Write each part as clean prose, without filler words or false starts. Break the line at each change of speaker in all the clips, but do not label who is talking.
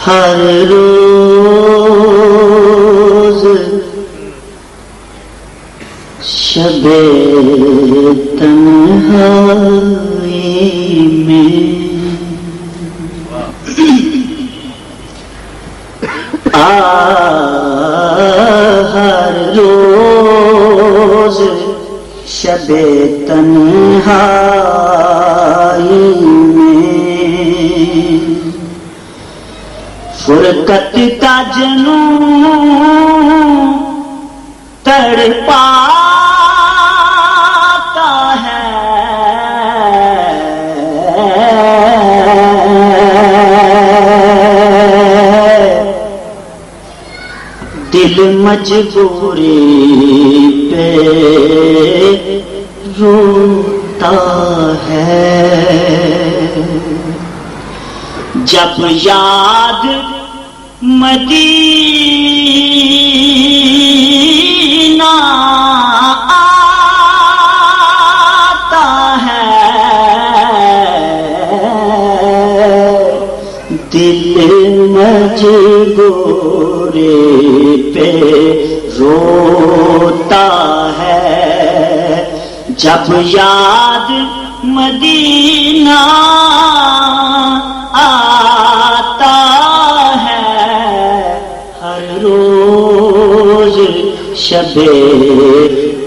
ہر روز شب تنہائی میں ہر روز شب تنہائی میں فرقت کا جنون تڑپاتا ہے، دل مجبوری پہ روتا ہے، جب یاد مدینہ آتا ہے، دل مجبوری پہ روتا ہے، جب یاد مدینہ آتا ہے، ہر روز شب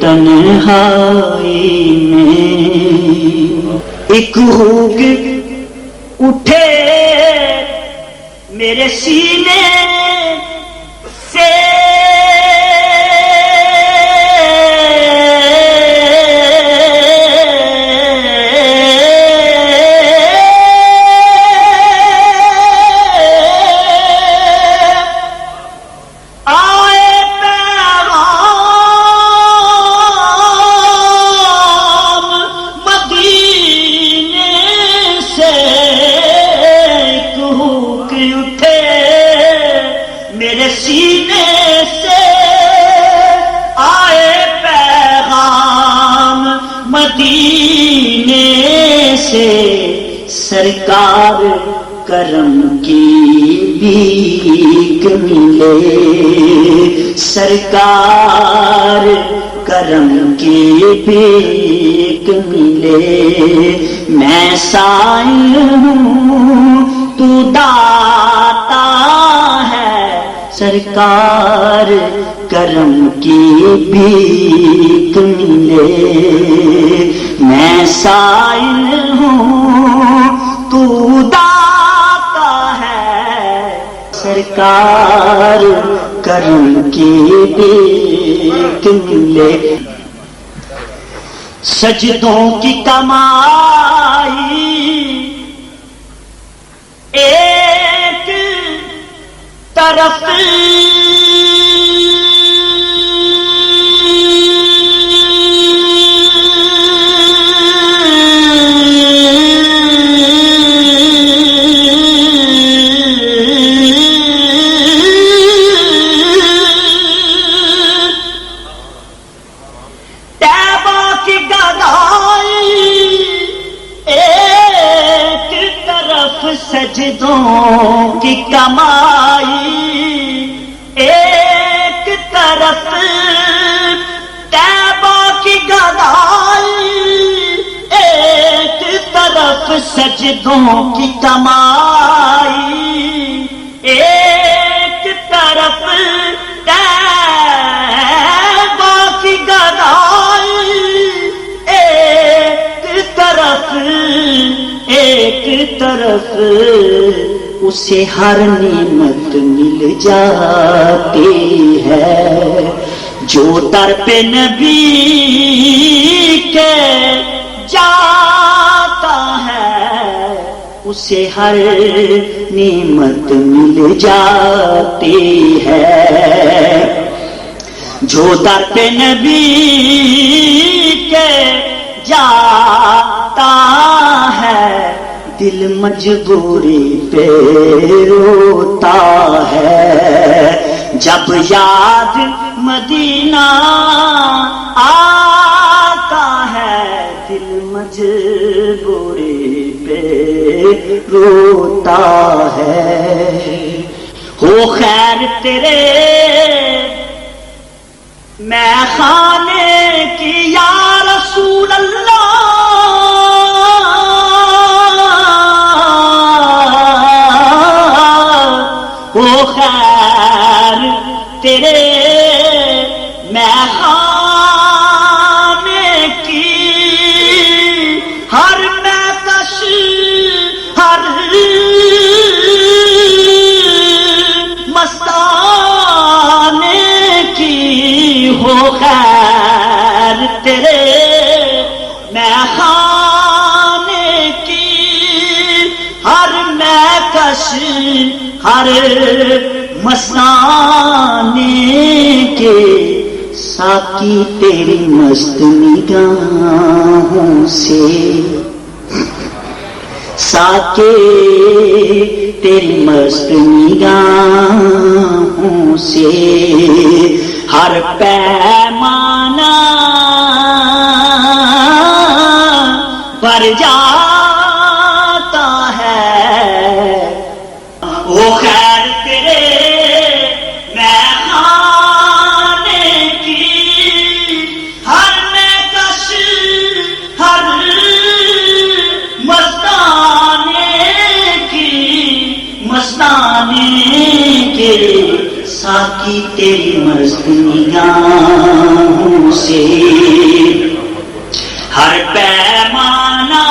تنہائی میں ایک ہوگ اٹھے میرے سینے سے، میرے سینے سے آئے پیغام مدینے سے، سرکار کرم کی بھیک ملے، سرکار کرم کی بھیک ملے، میں سائل ہوں تو داتا ہے، سرکار کرم کی بھیک ملے، میں سائل ہوں تو داتا ہے، سرکار کرم کی بھیک ملے، سجدوں کی کمائی ایک طرف تیبہ کی گدائی، ایک طرف سجدوں کی کمائی، ایک طرف تیبہ کی گدائی، ایک طرف سجدوں کی کمائی، طرف اسے ہر نعمت مل جاتی ہے، جو در پہ نبی کے جاتا ہے اسے ہر نعمت مل جاتی ہے، جو در پہ نبی کے جاتا ہے دل مجبوری پہ روتا ہے، جب یاد مدینہ آتا ہے دل مجبوری پہ روتا ہے۔ ہو خیر تیرے میں خانے کی یا رسول اللہ، ہو خیر تیرے میں خانے کی، ہر میں کش ہر مستانے کی، ہو خیر تیرے میں خانے کی، ہر میں کش ہر مستانے کے، ساقی تیری مست نگاہوں سے، ساقی تیری مست نگاہوں سے ہر پیمانہ بھر جاتا ہے، وہ خیر تیرے میں خانے کی، ہر میں کش ہر مستانے کی، مستانے کے، ساقی تیری مست نگاہوں سے ہر پیمانہ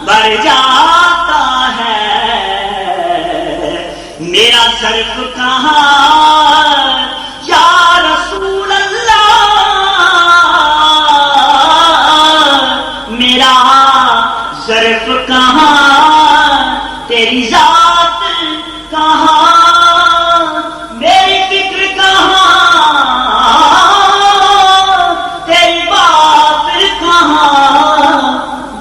بھر جاتا ہے، میرا ظرف کہاں یا رسول اللہ، میرا ظرف کہاں تیری ذات کہاں، میری فکر کہاں تیری بات کہاں،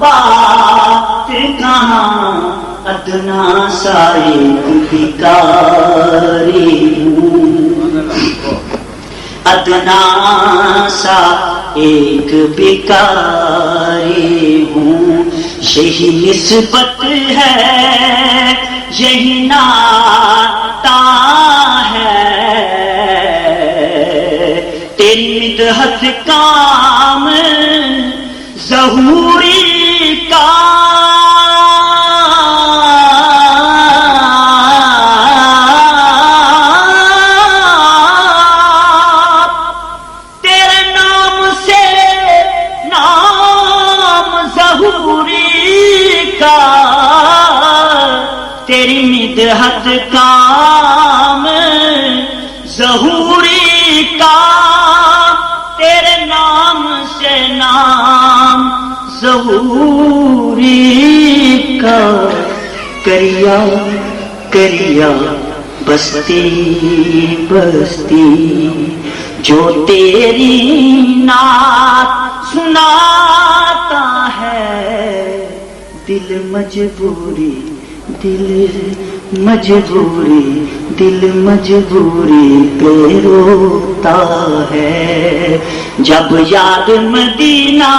بات کہاں، ادنا سا ایک بھکاری ہوں، ادنا سا ایک بھکاری ہوں، یہی نسبت ہے یہی ناتا ہے، تیری مدحت کام ظہوری کا، تیرے نام سے نام ظہوری کا، تیری مدحت کام ظہوری کا، تیرے نام سے نام ظہوری کا، کریا کریا بستی بستی جو تیری نعت سناتا ہے، دل مجبوری دل مجبوری دل مجبوری پہ روتا ہے، جب یاد مدینہ